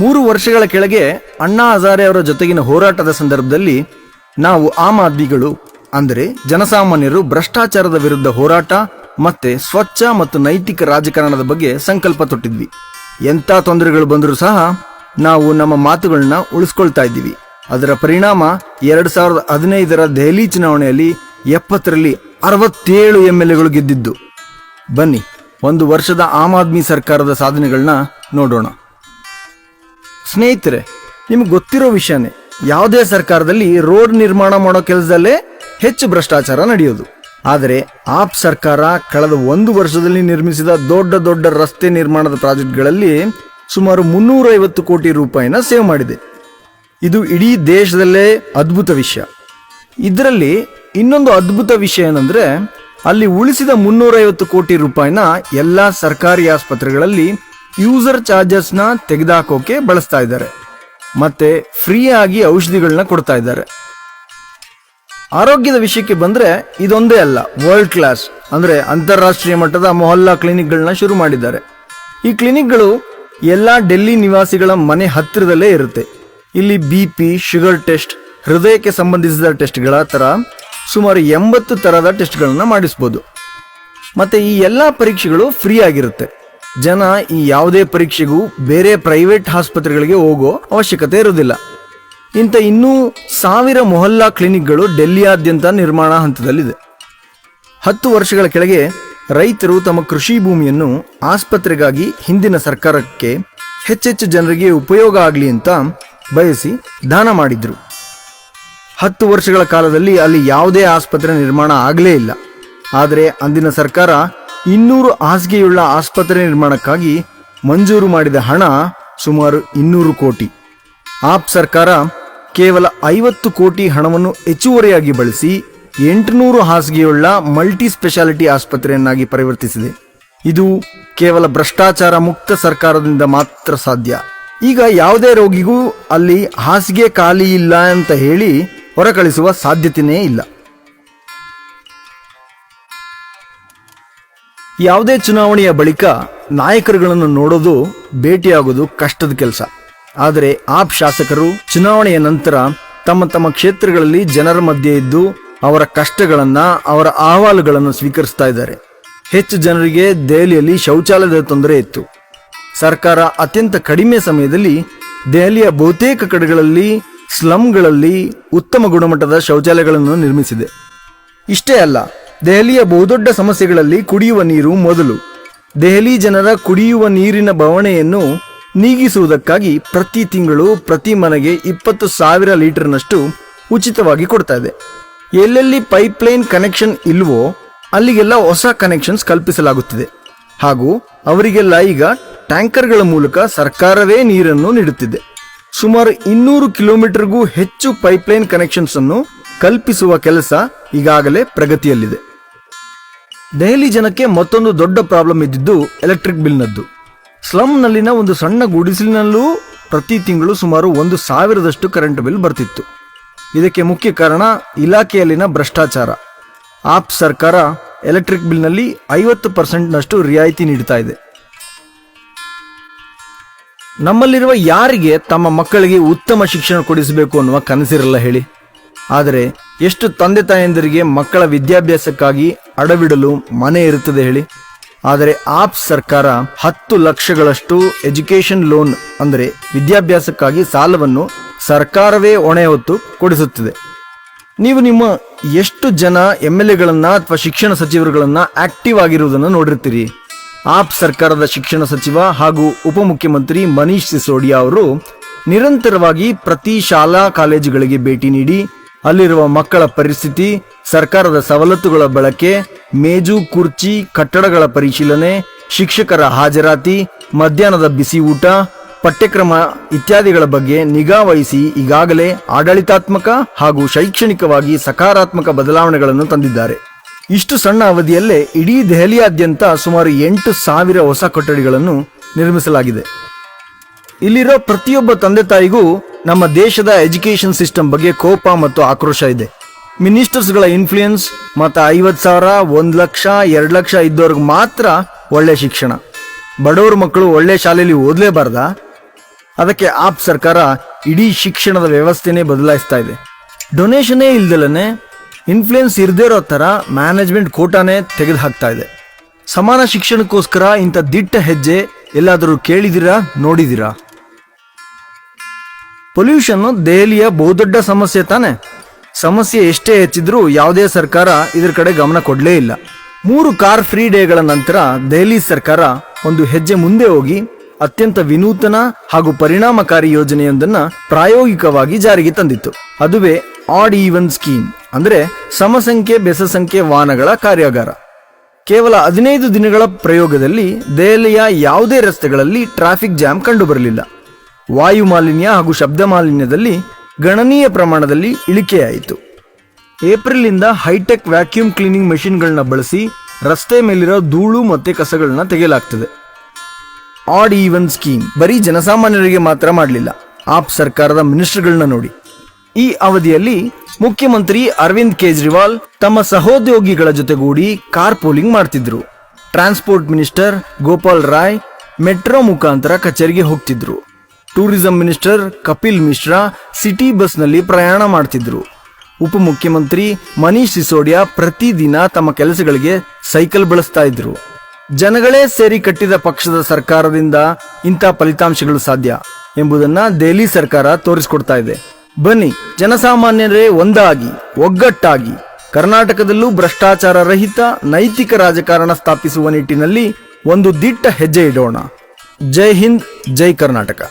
3 ವರ್ಷಗಳ ಕೆಳಗೆ ಅಣ್ಣಾ ಹಜಾರೆ ಅವರ ಜೊತೆಗಿನ ಹೋರಾಟದ ಸಂದರ್ಭದಲ್ಲಿ ನಾವು ಆಮ್ ಆದ್ಮಿಗಳು ಅಂದರೆ ಜನಸಾಮಾನ್ಯರು ಭ್ರಷ್ಟಾಚಾರದ ವಿರುದ್ಧ ಹೋರಾಟ ಮತ್ತೆ ಸ್ವಚ್ಛ ಮತ್ತು ನೈತಿಕ ರಾಜಕಾರಣದ ಬಗ್ಗೆ ಸಂಕಲ್ಪ ತೊಟ್ಟಿದ್ವಿ. ಎಂಥ ತೊಂದರೆಗಳು ಬಂದರೂ ಸಹ ನಾವು ನಮ್ಮ ಮಾತುಗಳನ್ನ ಉಳಿಸ್ಕೊಳ್ತಾ ಇದ್ದೀವಿ. ಅದರ ಪರಿಣಾಮ 2015ರ ದೆಹಲಿ ಚುನಾವಣೆಯಲ್ಲಿ 70ರಲ್ಲಿ 67 MLAಗಳು ಗೆದ್ದಿದ್ದು. ಬನ್ನಿ 1 ವರ್ಷದ ಆಮ್ ಆದ್ಮಿ ಸರ್ಕಾರದ ಸಾಧನೆಗಳನ್ನ ನೋಡೋಣ. ಸ್ನೇಹಿತರೆ, ನಿಮ್ಗೆ ಗೊತ್ತಿರೋ ವಿಷಯನೇ, ಯಾವುದೇ ಸರ್ಕಾರದಲ್ಲಿ ರೋಡ್ ನಿರ್ಮಾಣ ಮಾಡೋ ಕೆಲಸದಲ್ಲೇ ಹೆಚ್ಚು ಭ್ರಷ್ಟಾಚಾರ ನಡೆಯೋದು. ಆದರೆ ಆಪ್ ಸರ್ಕಾರ ಕಳೆದ 1 ವರ್ಷದಲ್ಲಿ ನಿರ್ಮಿಸಿದ ದೊಡ್ಡ ದೊಡ್ಡ ರಸ್ತೆ ನಿರ್ಮಾಣದ ಪ್ರಾಜೆಕ್ಟ್ಗಳಲ್ಲಿ ಸುಮಾರು 350 ಕೋಟಿ ರೂಪಾಯಿನ ಸೇವ್ ಮಾಡಿದೆ. ಇದು ಇಡೀ ದೇಶದಲ್ಲೇ ಅದ್ಭುತ ವಿಷಯ. ಇದರಲ್ಲಿ ಇನ್ನೊಂದು ಅದ್ಭುತ ವಿಷಯ ಏನಂದ್ರೆ, ಅಲ್ಲಿ ಉಳಿಸಿದ 350 ಕೋಟಿ ರೂಪಾಯಿನ ಎಲ್ಲ ಸರ್ಕಾರಿ ಆಸ್ಪತ್ರೆಗಳಲ್ಲಿ ಯೂಸರ್ ಚಾರ್ಜಸ್ನ ತೆಗೆದುಹಾಕೋಕೆ ಬಳಸ್ತಾ ಇದ್ದಾರೆ. ಮತ್ತೆ ಫ್ರೀ ಆಗಿ ಔಷಧಿಗಳನ್ನ ಕೊಡ್ತಾ ಇದ್ದಾರೆ. ಆರೋಗ್ಯದ ವಿಷಯಕ್ಕೆ ಬಂದ್ರೆ ಇದೊಂದೇ ಅಲ್ಲ, ವರ್ಲ್ಡ್ ಕ್ಲಾಸ್ ಅಂದ್ರೆ ಅಂತಾರಾಷ್ಟ್ರೀಯ ಮಟ್ಟದ ಮೊಹಲ್ಲಾ ಕ್ಲಿನಿಕ್ಗಳನ್ನ ಶುರು ಮಾಡಿದ್ದಾರೆ. ಈ ಕ್ಲಿನಿಕ್ಗಳು ಎಲ್ಲ ಡೆಲ್ಲಿ ನಿವಾಸಿಗಳ ಮನೆ ಹತ್ತಿರದಲ್ಲೇ ಇರುತ್ತೆ. ಇಲ್ಲಿ BP, ಶುಗರ್ ಟೆಸ್ಟ್, ಹೃದಯಕ್ಕೆ ಸಂಬಂಧಿಸಿದ ಟೆಸ್ಟ್ಗಳ ತರ ಸುಮಾರು 80 ತರಹದ ಟೆಸ್ಟ್ಗಳನ್ನ ಮಾಡಿಸ್ಬೋದು. ಮತ್ತೆ ಈ ಎಲ್ಲ ಪರೀಕ್ಷೆಗಳು ಫ್ರೀ ಆಗಿರುತ್ತೆ. ಜನ ಈ ಯಾವುದೇ ಪರೀಕ್ಷೆಗೂ ಬೇರೆ ಪ್ರೈವೇಟ್ ಆಸ್ಪತ್ರೆಗಳಿಗೆ ಹೋಗೋ ಅವಶ್ಯಕತೆ ಇರೋದಿಲ್ಲ. ಇಂಥ ಇನ್ನೂ 1000 ಮೊಹಲ್ಲಾ ಕ್ಲಿನಿಕ್ಗಳು ಡೆಲ್ಲಿಯಾದ್ಯಂತ ನಿರ್ಮಾಣ ಹಂತದಲ್ಲಿದೆ. 10 ವರ್ಷಗಳ ಕೆಳಗೆ ರೈತರು ತಮ್ಮ ಕೃಷಿ ಭೂಮಿಯನ್ನು ಆಸ್ಪತ್ರೆಗಾಗಿ ಹಿಂದಿನ ಸರ್ಕಾರಕ್ಕೆ ಹೆಚ್ಚೆಚ್ಚು ಜನರಿಗೆ ಉಪಯೋಗ ಆಗಲಿ ಅಂತ ಬಯಸಿ ದಾನ ಮಾಡಿದ್ರು. 10 ವರ್ಷಗಳ ಕಾಲದಲ್ಲಿ ಅಲ್ಲಿ ಯಾವುದೇ ಆಸ್ಪತ್ರೆ ನಿರ್ಮಾಣ ಆಗಲೇ ಇಲ್ಲ. ಆದರೆ ಅಂದಿನ ಸರ್ಕಾರ 200 ಹಾಸಿಗೆಯುಳ್ಳ ಆಸ್ಪತ್ರೆ ನಿರ್ಮಾಣಕ್ಕಾಗಿ ಮಂಜೂರು ಮಾಡಿದ ಹಣ ಸುಮಾರು 200 ಕೋಟಿ. ಆಪ್ ಸರ್ಕಾರ ಕೇವಲ 50 ಕೋಟಿ ಹಣವನ್ನು ಹೆಚ್ಚುವರಿಯಾಗಿ ಬಳಸಿ 800 ಹಾಸಿಗೆಯುಳ್ಳ ಮಲ್ಟಿ ಸ್ಪೆಷಾಲಿಟಿ ಆಸ್ಪತ್ರೆಯನ್ನಾಗಿ ಪರಿವರ್ತಿಸಿದೆ. ಇದು ಕೇವಲ ಭ್ರಷ್ಟಾಚಾರ ಮುಕ್ತ ಸರ್ಕಾರದಿಂದ ಮಾತ್ರ ಸಾಧ್ಯ. ಈಗ ಯಾವುದೇ ರೋಗಿಗೂ ಅಲ್ಲಿ ಹಾಸಿಗೆ ಖಾಲಿ ಇಲ್ಲ ಅಂತ ಹೇಳಿ ಹೊರಕಳಿಸುವ ಸಾಧ್ಯತೆಯೇ ಇಲ್ಲ. ಯಾವುದೇ ಚುನಾವಣೆಯ ಬಳಿಕ ನಾಯಕರುಗಳನ್ನು ನೋಡೋದು, ಭೇಟಿಯಾಗೋದು ಕಷ್ಟದ ಕೆಲಸ. ಆದರೆ ಆಪ್ ಶಾಸಕರು ಚುನಾವಣೆಯ ನಂತರ ತಮ್ಮ ತಮ್ಮ ಕ್ಷೇತ್ರಗಳಲ್ಲಿ ಜನರ ಮಧ್ಯೆ ಇದ್ದು ಅವರ ಕಷ್ಟಗಳನ್ನ, ಅವರ ಅಹವಾಲುಗಳನ್ನು ಸ್ವೀಕರಿಸ್ತಾ ಇದ್ದಾರೆ. ಹೆಚ್ಚು ಜನರಿಗೆ ದೆಹಲಿಯಲ್ಲಿ ಶೌಚಾಲಯದ ತೊಂದರೆ ಇತ್ತು. ಸರ್ಕಾರ ಅತ್ಯಂತ ಕಡಿಮೆ ಸಮಯದಲ್ಲಿ ದೆಹಲಿಯ ಬಹುತೇಕ ಕಡೆಗಳಲ್ಲಿ ಸ್ಲಂಗಳಲ್ಲಿ ಉತ್ತಮ ಗುಣಮಟ್ಟದ ಶೌಚಾಲಯಗಳನ್ನು ನಿರ್ಮಿಸಿದೆ. ಇಷ್ಟೇ ಅಲ್ಲ, ದೆಹಲಿಯ ಬಹುದೊಡ್ಡ ಸಮಸ್ಯೆಗಳಲ್ಲಿ ಕುಡಿಯುವ ನೀರು ಮೊದಲು. ದೆಹಲಿ ಜನರ ಕುಡಿಯುವ ನೀರಿನ ಬವಣೆಯನ್ನು ನೀಗಿಸುವುದಕ್ಕಾಗಿ ಪ್ರತಿ ತಿಂಗಳು ಪ್ರತಿ ಮನೆಗೆ 20,000 ಲೀಟರ್ನಷ್ಟು ಉಚಿತವಾಗಿ ಕೊಡ್ತಾ ಇದೆ. ಎಲ್ಲೆಲ್ಲಿ ಪೈಪ್ಲೈನ್ ಕನೆಕ್ಷನ್ ಇಲ್ವೋ ಅಲ್ಲಿಗೆಲ್ಲ ಹೊಸ ಕನೆಕ್ಷನ್ಸ್ ಕಲ್ಪಿಸಲಾಗುತ್ತಿದೆ. ಹಾಗೂ ಅವರಿಗೆಲ್ಲ ಈಗ ಟ್ಯಾಂಕರ್ಗಳ ಮೂಲಕ ಸರ್ಕಾರವೇ ನೀರನ್ನು ನೀಡುತ್ತಿದೆ. ಸುಮಾರು 200 ಕಿಲೋಮೀಟರ್ಗೂ ಹೆಚ್ಚು ಪೈಪ್ಲೈನ್ ಕನೆಕ್ಷನ್ಸ್ ಅನ್ನು ಕಲ್ಪಿಸುವ ಕೆಲಸ ಈಗಾಗಲೇ ಪ್ರಗತಿಯಲ್ಲಿದೆ. ದೆಹಲಿ ಜನಕ್ಕೆ ಮತ್ತೊಂದು ದೊಡ್ಡ ಪ್ರಾಬ್ಲಮ್ ಇದ್ದಿದ್ದು ಎಲೆಕ್ಟ್ರಿಕ್ ಬಿಲ್ನದ್ದು. ಸ್ಲಂನಲ್ಲಿನ ಒಂದು ಸಣ್ಣ ಗುಡಿಸಲಿನಲ್ಲೂ ಪ್ರತಿ ತಿಂಗಳು ಸುಮಾರು 1,000ದಷ್ಟು ಕರೆಂಟ್ ಬಿಲ್ ಬರ್ತಿತ್ತು. ಇದಕ್ಕೆ ಮುಖ್ಯ ಕಾರಣ ಇಲಾಖೆಯಲ್ಲಿನ ಭ್ರಷ್ಟಾಚಾರ. ಆಪ್ ಸರ್ಕಾರ ಎಲೆಕ್ಟ್ರಿಕ್ ಬಿಲ್ನಲ್ಲಿ 50% ರಿಯಾಯಿತಿ ನೀಡ್ತಾ ಇದೆ. ನಮ್ಮಲ್ಲಿರುವ ಯಾರಿಗೆ ತಮ್ಮ ಮಕ್ಕಳಿಗೆ ಉತ್ತಮ ಶಿಕ್ಷಣ ಕೊಡಿಸಬೇಕು ಅನ್ನುವ ಕನಸಿರಲ್ಲ ಹೇಳಿ? ಆದರೆ ಎಷ್ಟು ತಂದೆ ತಾಯಂದಿರಿಗೆ ಮಕ್ಕಳ ವಿದ್ಯಾಭ್ಯಾಸಕ್ಕಾಗಿ ಅಡವಿಡಲು ಮನೆ ಇರುತ್ತದೆ ಹೇಳಿ? ಆದರೆ ಆಪ್ ಸರ್ಕಾರ 10 ಲಕ್ಷಗಳಷ್ಟು ಎಜುಕೇಶನ್ ಲೋನ್ ಅಂದರೆ ವಿದ್ಯಾಭ್ಯಾಸಕ್ಕಾಗಿ ಸಾಲವನ್ನು ಸರ್ಕಾರವೇ ಹೊಣೆ ಹೊತ್ತು ಕೊಡಿಸುತ್ತಿದೆ. ನೀವು ನಿಮ್ಮ ಎಷ್ಟು ಜನ MLAಗಳನ್ನ ಅಥವಾ ಶಿಕ್ಷಣ ಸಚಿವರುಗಳನ್ನ ಆಕ್ಟಿವ್ ಆಗಿರುವುದನ್ನು ನೋಡಿರ್ತೀರಿ. ಆಪ್ ಸರ್ಕಾರದ ಶಿಕ್ಷಣ ಸಚಿವ ಹಾಗೂ ಉಪಮುಖ್ಯಮಂತ್ರಿ ಮನೀಶ್ ಸಿಸೋಡಿಯಾ ಅವರು ನಿರಂತರವಾಗಿ ಪ್ರತಿ ಶಾಲಾ ಕಾಲೇಜುಗಳಿಗೆ ಭೇಟಿ ನೀಡಿ ಅಲ್ಲಿರುವ ಮಕ್ಕಳ ಪರಿಸ್ಥಿತಿ, ಸರ್ಕಾರದ ಸವಲತ್ತುಗಳ ಬಳಕೆ, ಮೇಜು ಕುರ್ಚಿ ಕಟ್ಟಡಗಳ ಪರಿಶೀಲನೆ, ಶಿಕ್ಷಕರ ಹಾಜರಾತಿ, ಮಧ್ಯಾಹ್ನದ ಬಿಸಿ ಊಟ, ಪಠ್ಯಕ್ರಮ ಇತ್ಯಾದಿಗಳ ಬಗ್ಗೆ ನಿಗಾ ವಹಿಸಿ ಈಗಾಗಲೇ ಆಡಳಿತಾತ್ಮಕ ಹಾಗೂ ಶೈಕ್ಷಣಿಕವಾಗಿ ಸಕಾರಾತ್ಮಕ ಬದಲಾವಣೆಗಳನ್ನು ತಂದಿದ್ದಾರೆ. ಇಷ್ಟು ಸಣ್ಣ ಅವಧಿಯಲ್ಲೇ ಇಡೀ ದೆಹಲಿಯಾದ್ಯಂತ ಸುಮಾರು 8,000 ಹೊಸ ಕೊಠಡಿಗಳನ್ನು ನಿರ್ಮಿಸಲಾಗಿದೆ. ಇಲ್ಲಿರೋ ಪ್ರತಿಯೊಬ್ಬ ತಂದೆ ತಾಯಿಗೂ ನಮ್ಮ ದೇಶದ ಎಜುಕೇಶನ್ ಸಿಸ್ಟಮ್ ಬಗ್ಗೆ ಕೋಪ ಮತ್ತು ಆಕ್ರೋಶ ಇದೆ. ಮಿನಿಸ್ಟರ್ಸ್ಗಳ ಇನ್ಫ್ಲೂಯೆನ್ಸ್ ಮತ್ತು 50,000, 1 ಲಕ್ಷ, 2 ಲಕ್ಷ ಇದ್ದವ್ರಿಗೆ ಮಾತ್ರ ಒಳ್ಳೆ ಶಿಕ್ಷಣ. ಬಡವ್ರ ಮಕ್ಕಳು ಒಳ್ಳೆ ಶಾಲೆಯಲ್ಲಿ ಓದಲೇಬಾರ್ದಾ? ಅದಕ್ಕೆ ಆಪ್ ಸರ್ಕಾರ ಇಡೀ ಶಿಕ್ಷಣದ ವ್ಯವಸ್ಥೆನೇ ಬದಲಾಯಿಸ್ತಾ ಇದೆ. ಡೊನೇಷನ್ನೇ ಇಲ್ದಲನೆ ಇನ್ಫ್ಲೂಯೆನ್ಸ್ ಇರದೇ ಇರೋ ಥರ ಮ್ಯಾನೇಜ್ಮೆಂಟ್ ಕೋಟಾನೇ ತೆಗೆದು ಹಾಕ್ತಾ ಇದೆ. ಸಮಾನ ಶಿಕ್ಷಣಕ್ಕೋಸ್ಕರ ಇಂಥ ದಿಟ್ಟ ಹೆಜ್ಜೆ ಎಲ್ಲಾದರೂ ಕೇಳಿದಿರಾ, ನೋಡಿದಿರಾ? ಪೊಲ್ಯೂಷನ್ ದೆಹಲಿಯ ಬಹುದೊಡ್ಡ ಸಮಸ್ಯೆ ತಾನೆ. ಸಮಸ್ಯೆ ಎಷ್ಟೇ ಹೆಚ್ಚಿದ್ರೂ ಯಾವುದೇ ಸರ್ಕಾರ ಇದರ ಕಡೆ ಗಮನ ಕೊಡಲೇ ಇಲ್ಲ. 3 ಕಾರ್ ಫ್ರೀ ಡೇಗಳ ನಂತರ ದೆಹಲಿ ಸರ್ಕಾರ ಒಂದು ಹೆಜ್ಜೆ ಮುಂದೆ ಹೋಗಿ ಅತ್ಯಂತ ವಿನೂತನ ಹಾಗೂ ಪರಿಣಾಮಕಾರಿ ಯೋಜನೆಯೊಂದನ್ನು ಪ್ರಾಯೋಗಿಕವಾಗಿ ಜಾರಿಗೆ ತಂದಿತ್ತು. ಅದುವೇ ಆಡ್ ಈವನ್ ಸ್ಕೀಮ್, ಅಂದ್ರೆ ಸಮಸಂಖ್ಯೆ ಬೆಸಸಂಖ್ಯೆ ವಾಹನಗಳ ಕಾರ್ಯಾಗಾರ. ಕೇವಲ 15 ದಿನಗಳ ಪ್ರಯೋಗದಲ್ಲಿ ದೆಹಲಿಯ ಯಾವುದೇ ರಸ್ತೆಗಳಲ್ಲಿ ಟ್ರಾಫಿಕ್ ಜಾಮ್ ಕಂಡುಬರಲಿಲ್ಲ. ವಾಯು ಮಾಲಿನ್ಯ ಹಾಗೂ ಶಬ್ದ ಮಾಲಿನ್ಯದಲ್ಲಿ ಗಣನೀಯ ಪ್ರಮಾಣದಲ್ಲಿ ಇಳಿಕೆಯಾಯಿತು. ಏಪ್ರಿಲ್ನಿಂದ ಹೈಟೆಕ್ ವ್ಯಾಕ್ಯೂಮ್ ಕ್ಲೀನಿಂಗ್ ಮೆಷಿನ್ಗಳನ್ನ ಬಳಸಿ ರಸ್ತೆ ಮೇಲಿರೋ ಧೂಳು ಮತ್ತೆ ಕಸಗಳನ್ನ ತೆಗೆಯಲಾಗ್ತದೆ. ಆಡ್ ಈವನ್ ಸ್ಕೀಮ್ ಬರೀ ಜನಸಾಮಾನ್ಯರಿಗೆ ಮಾತ್ರ ಮಾಡಲಿಲ್ಲ. ಆಪ್ ಸರ್ಕಾರದ ಮಿನಿಸ್ಟರ್ಗಳನ್ನ ನೋಡಿ. ಈ ಅವಧಿಯಲ್ಲಿ ಮುಖ್ಯಮಂತ್ರಿ ಅರವಿಂದ್ ಕೇಜ್ರಿವಾಲ್ ತಮ್ಮ ಸಹೋದ್ಯೋಗಿಗಳ ಜೊತೆಗೂಡಿ ಕಾರ್ ಪೋಲಿಂಗ್ ಮಾಡ್ತಿದ್ರು. Transport minister Gopal Rai metro ಮುಖಾಂತರ ಕಚೇರಿಗೆ ಹೋಗ್ತಿದ್ರು. Tourism minister Kapil Mishra city ಬಸ್ನಲ್ಲಿ ಪ್ರಯಾಣ ಮಾಡ್ತಿದ್ರು. ಉಪಮುಖ್ಯಮಂತ್ರಿ ಮನೀಶ್ ಸಿಸೋಡಿಯಾ ಪ್ರತಿದಿನ ತಮ್ಮ ಕೆಲಸಗಳಿಗೆ ಸೈಕಲ್ ಬಳಸ್ತಾ ಇದ್ರು. ಜನಗಳೇ ಸೇರಿ ಕಟ್ಟಿದ ಪಕ್ಷದ ಸರ್ಕಾರದಿಂದ ಇಂಥ ಫಲಿತಾಂಶಗಳು ಸಾಧ್ಯ ಎಂಬುದನ್ನ ದೆಹಲಿ ಸರ್ಕಾರ ತೋರಿಸ್ಕೊಡ್ತಾ ಇದೆ. ಬನ್ನಿ, ಜನಸಾಮಾನ್ಯರೇ ಒಂದಾಗಿ ಒಗ್ಗಟ್ಟಾಗಿ ಕರ್ನಾಟಕದಲ್ಲೂ ಭ್ರಷ್ಟಾಚಾರ ರಹಿತ ನೈತಿಕ ರಾಜಕಾರಣ ಸ್ಥಾಪಿಸುವ ನಿಟ್ಟಿನಲ್ಲಿ ಒಂದು ದಿಟ್ಟ ಹೆಜ್ಜೆ ಇಡೋಣ. ಜೈ ಹಿಂದ್, ಜೈ ಕರ್ನಾಟಕ.